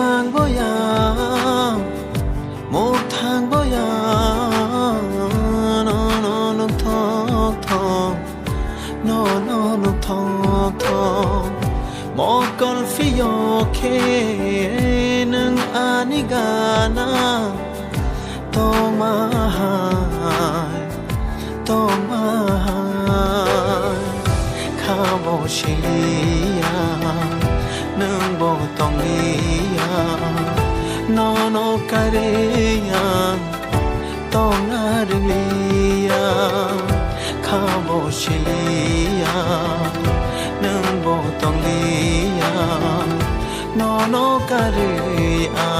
mang bó ya một thang bó ya nó thong thong nó thong thong một con phi yo khe nâng anigana to mahai kha bo shilia nâng bo tong lia no kareya tong aria kha bo shilia nâng bo tong lia no kareya